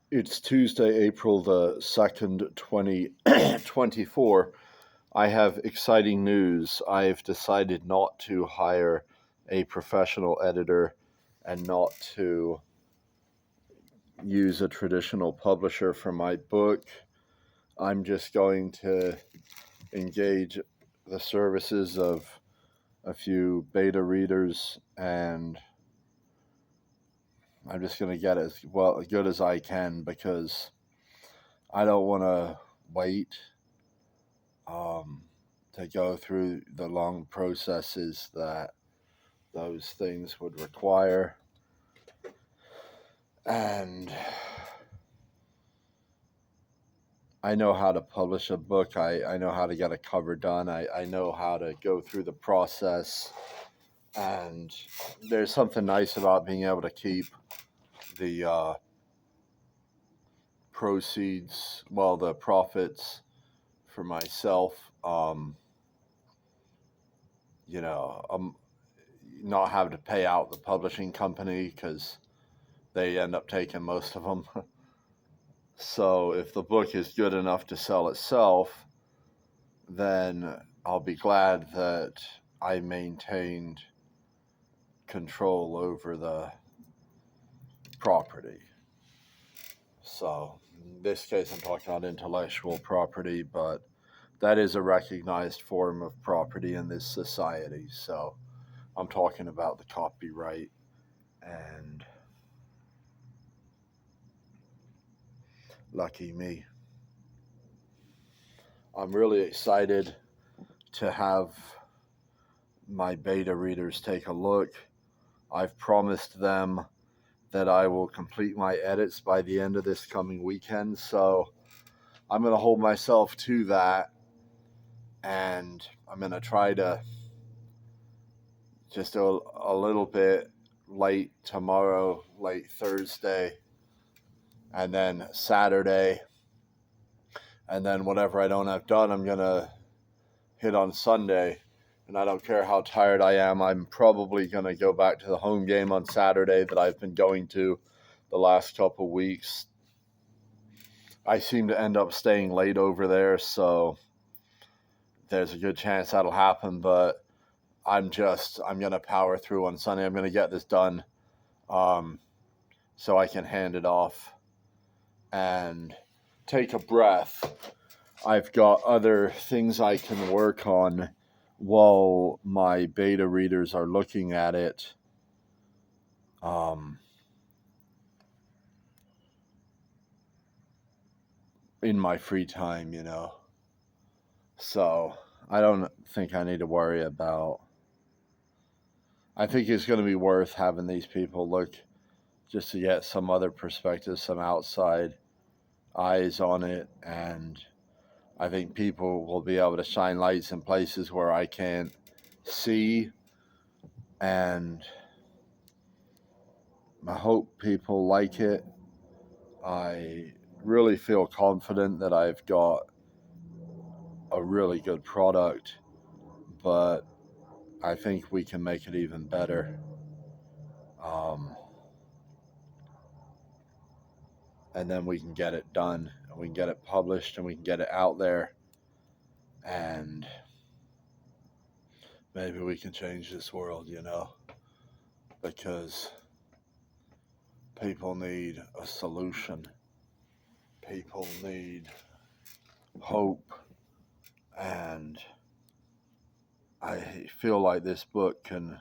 It's Tuesday, April the 2nd, 2024. I have exciting news. I've decided not to hire a professional editor and not to use a traditional publisher for my book. I'm just going to engage the services of a few beta readers, and I'm just going to get as good as I can because I don't want to wait um, to go through the long processes that those things would require. And I know how to publish a book. I know how to get a cover done. I know how to go through the process. And there's something nice about being able to keep the proceeds, the profits for myself. You know, not have to pay out the publishing company because they end up taking most of them. So if the book is good enough to sell itself, then I'll be glad that I maintained control over the property. So in this case, I'm talking about intellectual property, but that is a recognized form of property in this society. So I'm talking about the copyright, and lucky me. I'm really excited to have my beta readers take a look. I've promised them that I will complete my edits by the end of this coming weekend, so I'm going to hold myself to that, and I'm going to try to just a little bit late tomorrow, late Thursday, and then Saturday, and then whatever I don't have done, I'm going to hit on Sunday. And I don't care how tired I am, I'm probably going to go back to the home game on Saturday that I've been going to the last couple going I seem to end up staying late over there, so there's a good chance that'll happen, but I'm going to power through on Sunday. I'm going to get this done so I can hand it off and take a breath. I've got other things I can work on while my beta readers are looking at it. In my free time, So I don't think I need to worry about. I think it's going to be worth having these people look just to get some other perspective, some outside eyes on it. And I think people will be able to shine lights in places where I can't see. And I hope people like it. I really feel confident that I've got a really good product, but I think we can make it even better. And then we can get it done, and we can get it published, and we can get it out there, and maybe we can change this world, because people need a solution. People need hope, and I feel like this book can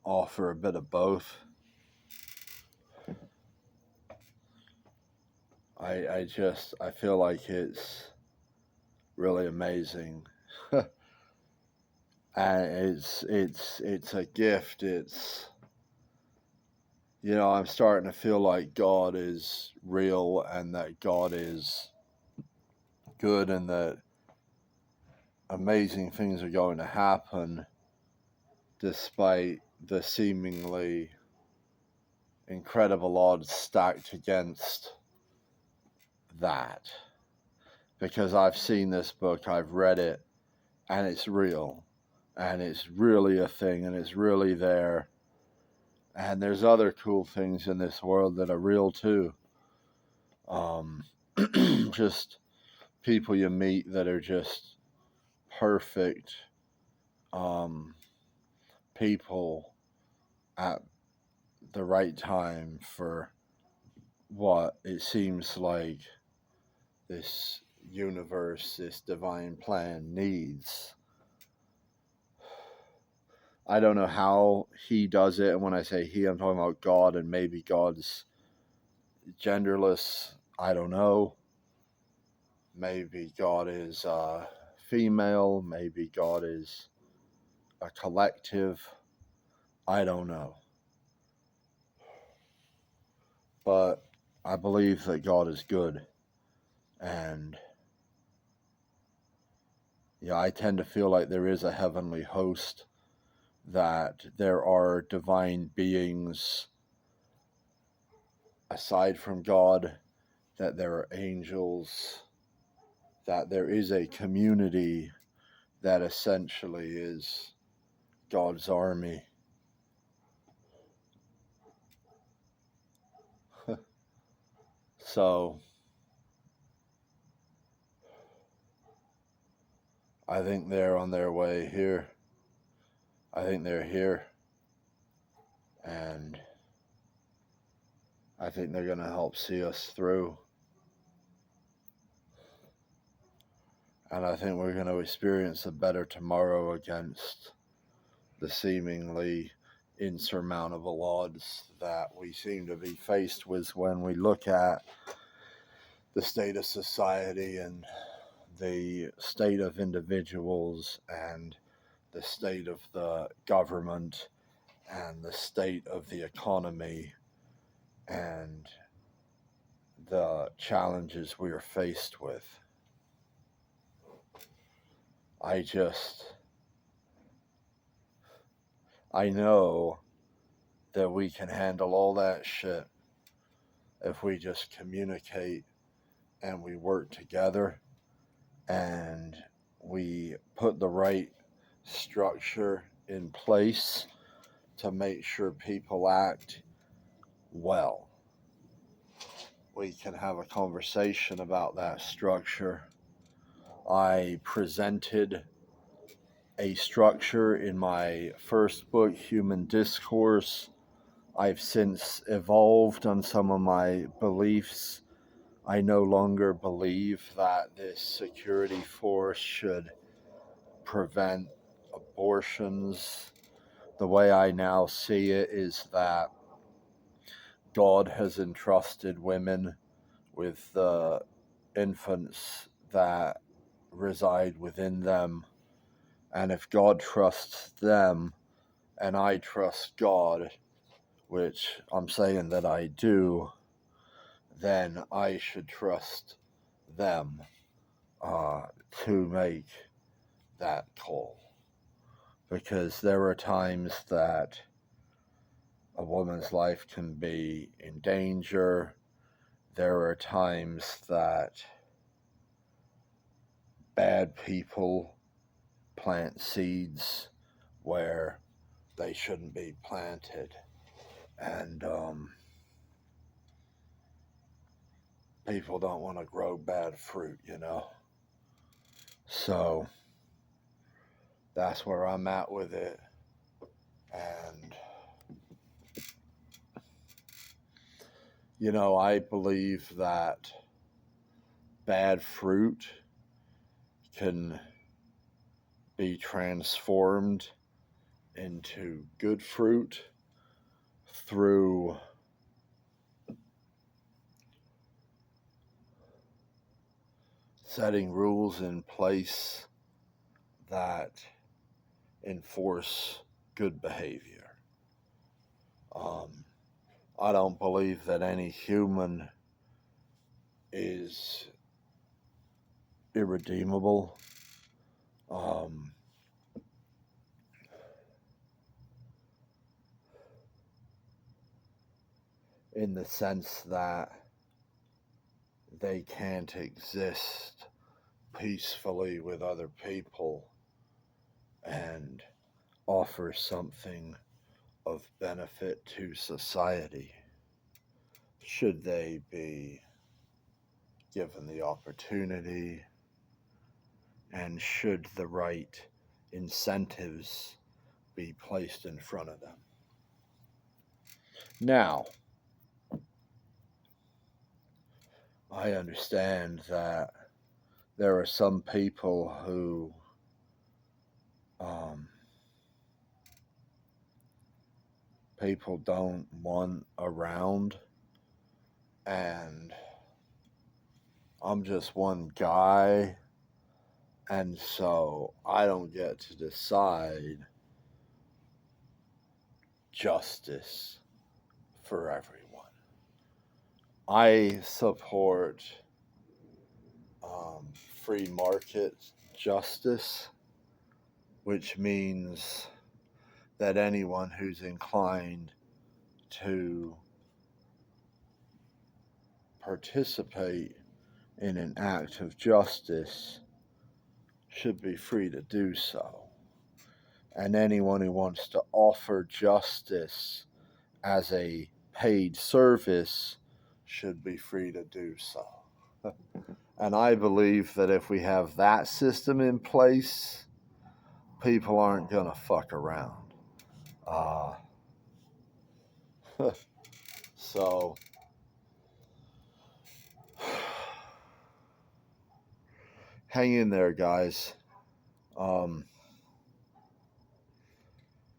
offer a bit of both. I feel like it's really amazing. And it's a gift. I'm starting to feel like God is real and that God is good and that amazing things are going to happen despite the seemingly incredible odds stacked against that. Because I've seen this book, I've read it, and it's real, and it's really a thing, and it's really there. And there's other cool things in this world that are real too. Just people you meet that are just perfect people at the right time for what it seems like this universe, this divine plan needs. I don't know how he does it. And when I say he, I'm talking about God, and maybe God's genderless. I don't know. Maybe God is female. Maybe God is a collective. I don't know. But I believe that God is good. And yeah, I tend to feel like there is a heavenly host, that there are divine beings aside from God, that there are angels, that there is a community that essentially is God's army. So I think they're on their way here. I think they're here. And I think they're going to help see us through. And I think we're going to experience a better tomorrow against the seemingly insurmountable odds that we seem to be faced with when we look at the state of society and the state of individuals and the state of the government and the state of the economy and the challenges we are faced with. I know that we can handle all that shit if we just communicate and we work together and we put the right structure in place to make sure people act well. We can have a conversation about that structure. I presented a structure in my first book, Human Discourse. I've since evolved on some of my beliefs. I no longer believe that this security force should prevent abortions. The way I now see it is that God has entrusted women with the infants that reside within them. And if God trusts them and I trust God, which I'm saying that I do, then I should trust them to make that call. Because there are times that a woman's life can be in danger. There are times that bad people plant seeds where they shouldn't be planted. And people don't want to grow bad fruit, you know. So that's where I'm at with it. And, you know, I believe that bad fruit can be transformed into good fruit through setting rules in place that enforce good behavior. I don't believe that any human is irredeemable. In the sense that they can't exist peacefully with other people and offer something of benefit to society should they be given the opportunity, and should the right incentives be placed in front of them. Now, I understand that there are some people who people don't want around, and I'm just one guy, and so I don't get to decide justice for everyone. I support free market justice, which means that anyone who's inclined to participate in an act of justice should be free to do so. And anyone who wants to offer justice as a paid service should be free to do so. And I believe that if we have that system in place, people aren't going to fuck around. So, hang in there, guys.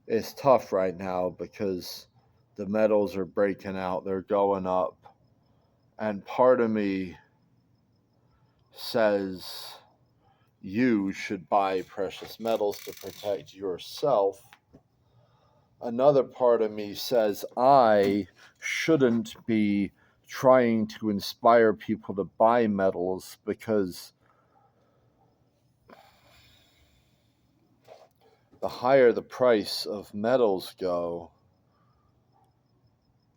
It's tough right now because the metals are breaking out, they're going up, and part of me says you should buy precious metals to protect yourself. Another part of me says I shouldn't be trying to inspire people to buy metals, because the higher the price of metals go,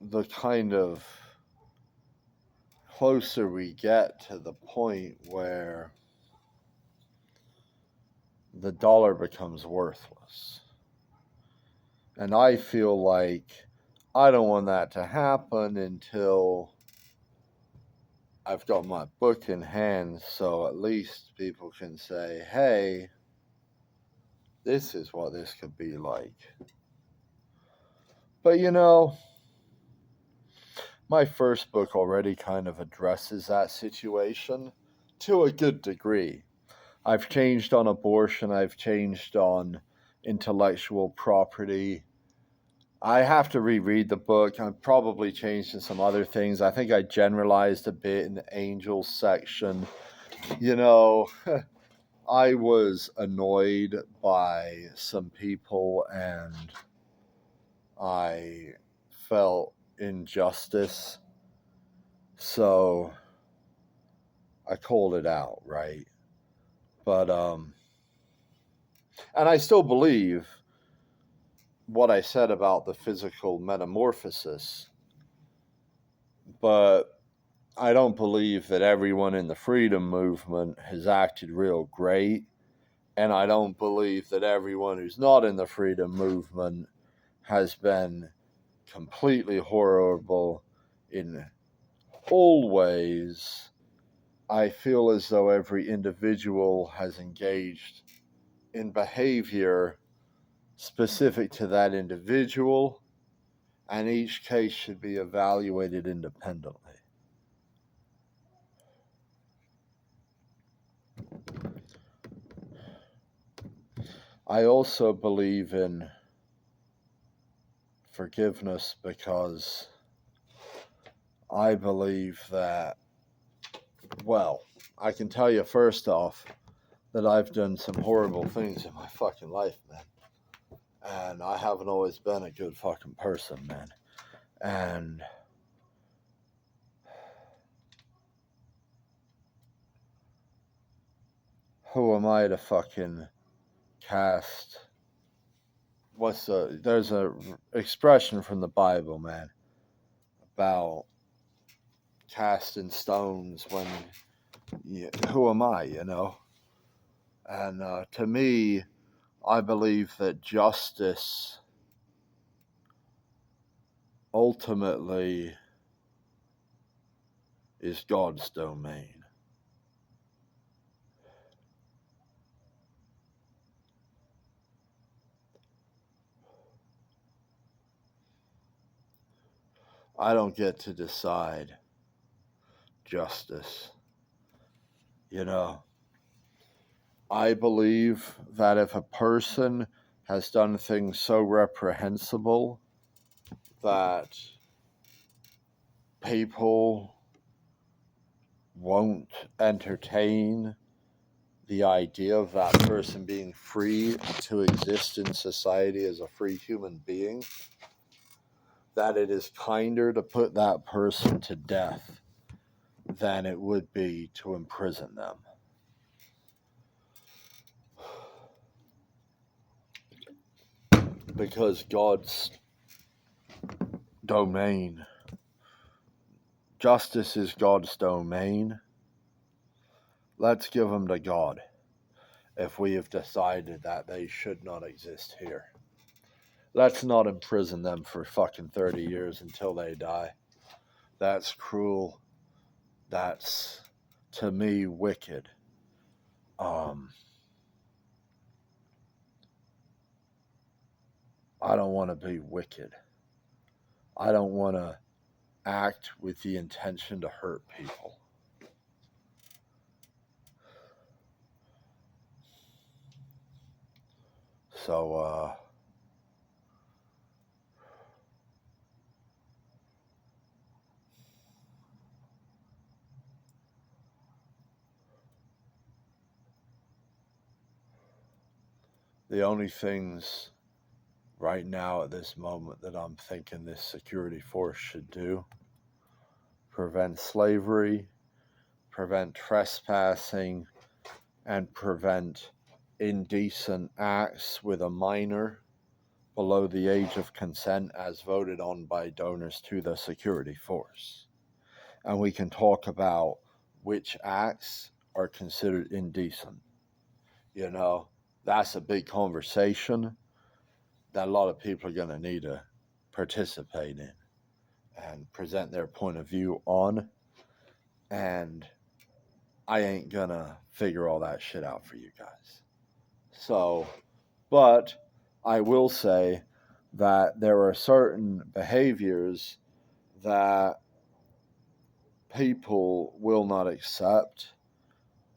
the kind of closer we get to the point where the dollar becomes worthless. And I feel like I don't want that to happen until I've got my book in hand, so at least people can say, hey, this is what this could be like. But my first book already kind of addresses that situation to a good degree. I've changed on abortion, I've changed on intellectual property. I have to reread the book. I've probably changed in some other things. I think I generalized a bit in the angels section. I was annoyed by some people, and I felt injustice. So I called it out, right? But, and I still believe what I said about the physical metamorphosis, but I don't believe that everyone in the freedom movement has acted real great, and I don't believe that everyone who's not in the freedom movement has been completely horrible in all ways. I feel as though every individual has engaged in behavior specific to that individual, and each case should be evaluated independently. I also believe in forgiveness, because I believe that, well, I can tell you first off that I've done some horrible things in my fucking life, man. And I haven't always been a good fucking person, man. And who am I to fucking cast? There's a expression from the Bible, man, about casting stones when, who am I, And to me, I believe that justice ultimately is God's domain. I don't get to decide justice. You know, I believe that if a person has done things so reprehensible that people won't entertain the idea of that person being free to exist in society as a free human being, that it is kinder to put that person to death than it would be to imprison them. Because God's domain, justice is God's domain. Let's give them to God if we have decided that they should not exist here. Let's not imprison them for fucking 30 years until they die. That's cruel. That's, to me, wicked. I don't want to be wicked. I don't want to act with the intention to hurt people. So, the only things right now at this moment that I'm thinking this security force should do: prevent slavery, prevent trespassing, and prevent indecent acts with a minor below the age of consent as voted on by donors to the security force. And we can talk about which acts are considered indecent. You know, that's a big conversation that a lot of people are going to need to participate in and present their point of view on. And I ain't going to figure all that shit out for you guys. So, but I will say that there are certain behaviors that people will not accept,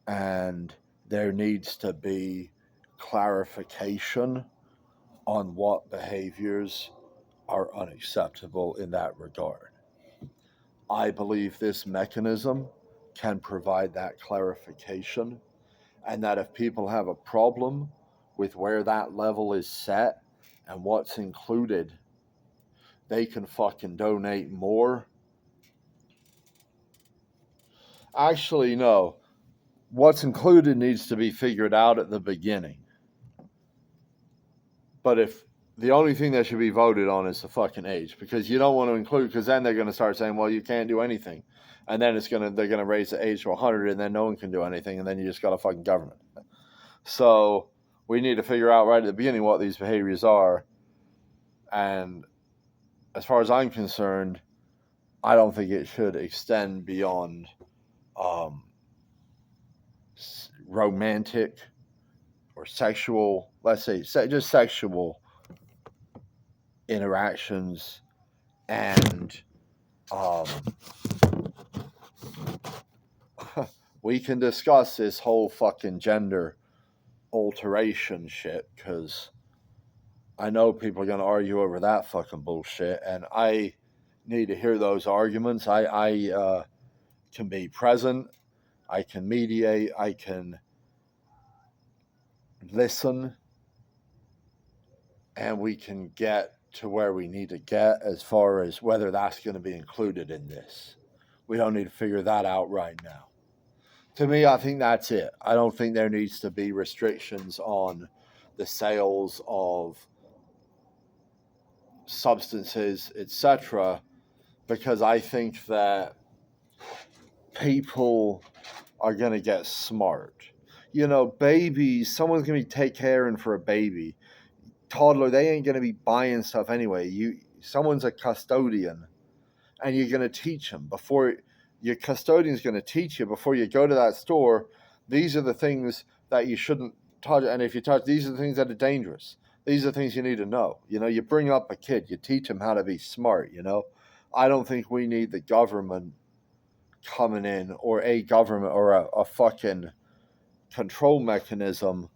and there needs to be clarification on what behaviors are unacceptable in that regard. I believe this mechanism can provide that clarification, and that if people have a problem with where that level is set and what's included, they can fucking donate more. Actually, no. What's included needs to be figured out at the beginning. But if the only thing that should be voted on is the fucking age, because you don't want to include, because then they're going to start saying, well, you can't do anything. And then they're going to raise the age to 100, and then no one can do anything, and then you just got a fucking government. So we need to figure out right at the beginning what these behaviors are. And as far as I'm concerned, I don't think it should extend beyond romantic or sexual, let's say, just sexual interactions. And we can discuss this whole fucking gender alteration shit, because I know people are going to argue over that fucking bullshit, and I need to hear those arguments. I can be present, I can mediate, I can listen, and we can get to where we need to get as far as whether that's going to be included in this. We don't need to figure that out right now. To me, I think that's it. I don't think there needs to be restrictions on the sales of substances, etc., because I think that people are going to get smart. You know, babies, someone's going to be caring for a baby. Toddler, they ain't going to be buying stuff anyway. Someone's a custodian, and you're going to teach them before your custodian's going to teach you before you go to that store. These are the things that you shouldn't touch, and if you touch, these are the things that are dangerous. These are the things you need to know. You bring up a kid, you teach them how to be smart. I don't think we need the government coming in, or a government, or a fucking control mechanism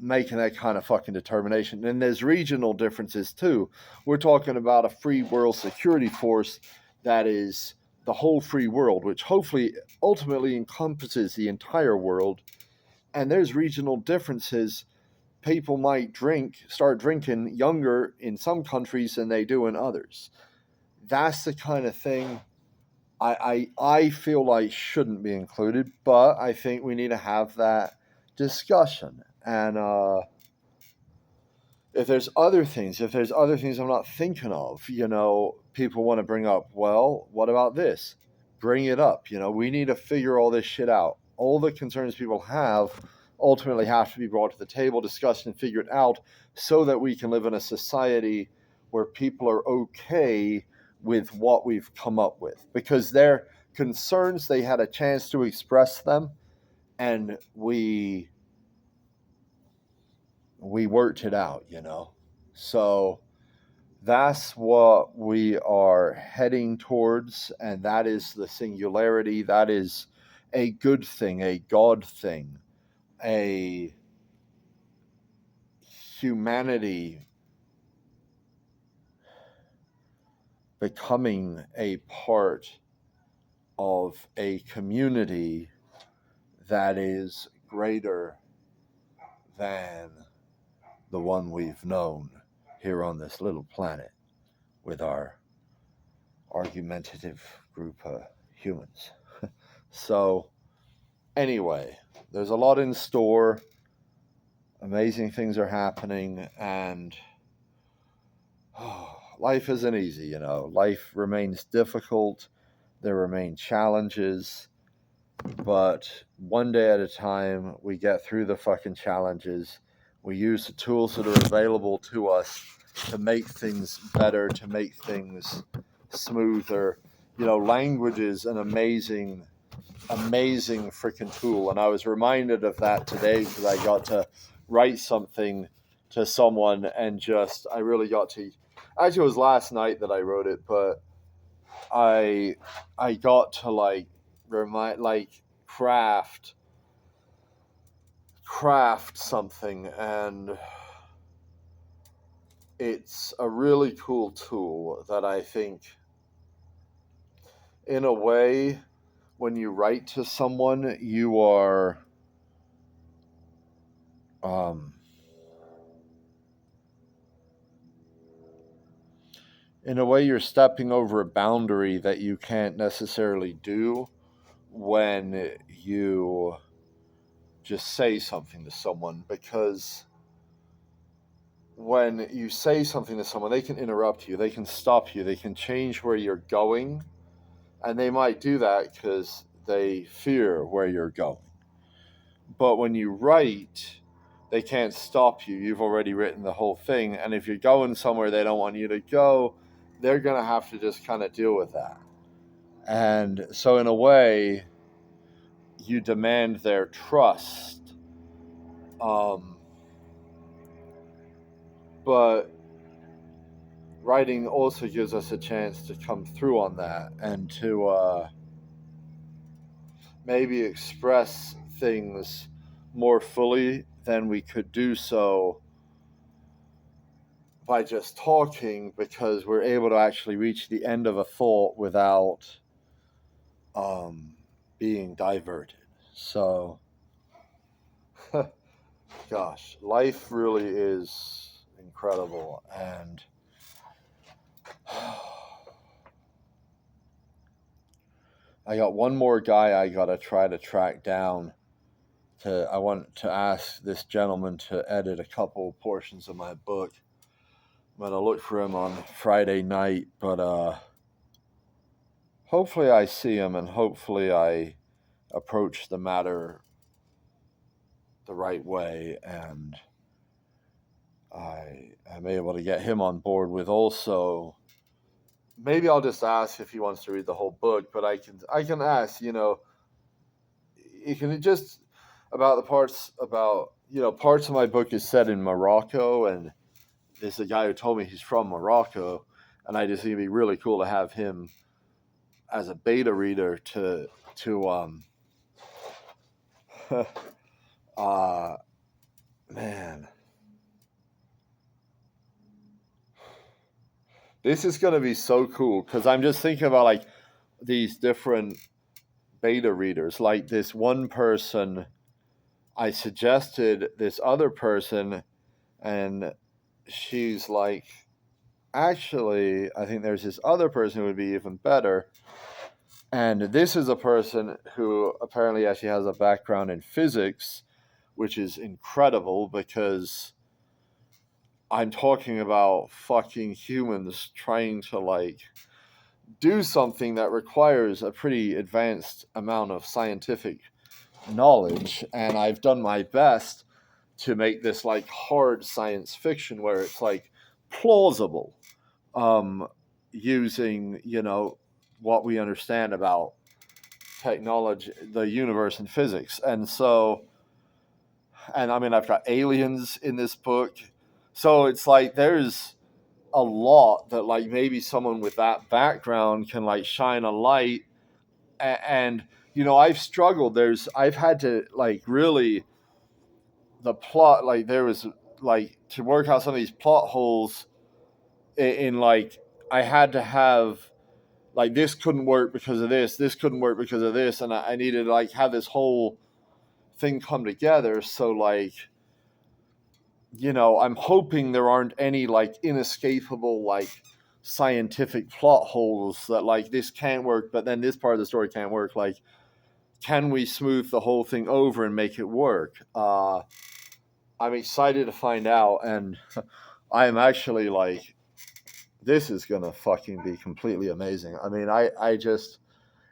making that kind of fucking determination. And there's regional differences too. We're talking about a free world security force that is the whole free world, which hopefully ultimately encompasses the entire world. And there's regional differences. People might start drinking younger in some countries than they do in others. That's the kind of thing I feel like shouldn't be included, but I think we need to have that discussion. And if there's other things I'm not thinking of, people want to bring up, well, what about this? Bring it up. We need to figure all this shit out. All the concerns people have ultimately have to be brought to the table, discussed, and figured out so that we can live in a society where people are okay with what we've come up with. Because their concerns, they had a chance to express them, and we worked it out, So that's what we are heading towards, and that is the singularity. That is a good thing, a God thing, a humanity becoming a part of a community that is greater than the one we've known here on this little planet with our argumentative group of humans. So anyway, there's a lot in store. Amazing things are happening, and life isn't easy, Life remains difficult. There remain challenges, but one day at a time, we get through the fucking challenges. We use the tools that are available to us to make things better, to make things smoother. Language is an amazing freaking tool. And I was reminded of that today because I got to write something to someone, and I really got to, actually it was last night that I wrote it, but I got to craft something, and it's a really cool tool that I think, in a way, when you write to someone, you are in a way, you're stepping over a boundary that you can't necessarily do when you just say something to someone, because when you say something to someone, they can interrupt you, they can stop you, they can change where you're going, and they might do that because they fear where you're going. But when you write, they can't stop you. You've already written the whole thing, and if you're going somewhere they don't want you to go, they're going to have to just kind of deal with that. And so in a way, you demand their trust. But writing also gives us a chance to come through on that and to maybe express things more fully than we could do so by just talking, because we're able to actually reach the end of a thought without being diverted. So, gosh, life really is incredible, and I got one more guy I gotta try to track down. I want to ask this gentleman to edit a couple portions of my book. I'm gonna look for him on Friday night, but hopefully I see him, and hopefully I approach the matter the right way, and I am able to get him on board with also. Maybe I'll just ask if he wants to read the whole book, but I can ask, you can just about the parts about parts of my book is set in Morocco, and there's a guy who told me he's from Morocco, and I just think it'd be really cool to have him as a beta reader to man, this is gonna be so cool because I'm just thinking about like these different beta readers. Like this one person, I suggested this other person, and she's like, actually, I think there's this other person who would be even better. And this is a person who apparently actually has a background in physics, which is incredible because I'm talking about fucking humans trying to like do something that requires a pretty advanced amount of scientific knowledge. And I've done my best to make this like hard science fiction where it's like plausible, using, what we understand about technology, the universe, and physics. And so, and I mean, I've got aliens in this book. So it's like there's a lot that like maybe someone with that background can like shine a light. And I've struggled. I've had to like really the plot, like there was like to work out some of these plot holes in like I had to have like this couldn't work because of this couldn't work because of this, and I needed to like have this whole thing come together. So like I'm hoping there aren't any like inescapable like scientific plot holes that like this can't work, but then this part of the story can't work. Like, can we smooth the whole thing over and make it work? I'm excited to find out, and I am actually like, this is gonna fucking be completely amazing. I mean, I just,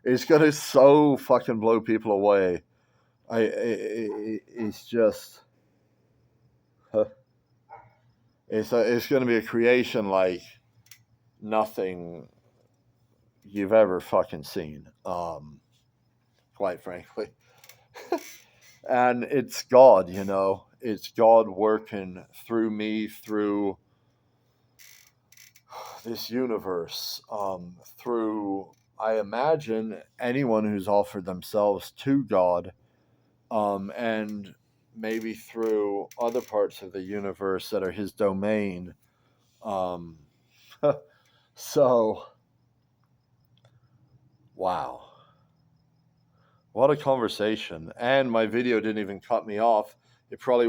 it's gonna so fucking blow people away. It's just, it's gonna be a creation like nothing you've ever fucking seen. Quite frankly, and it's God, it's God working through me through this universe, through, I imagine, anyone who's offered themselves to God, and maybe through other parts of the universe that are his domain. Um, so, wow. What a conversation. And my video didn't even cut me off. It probably will.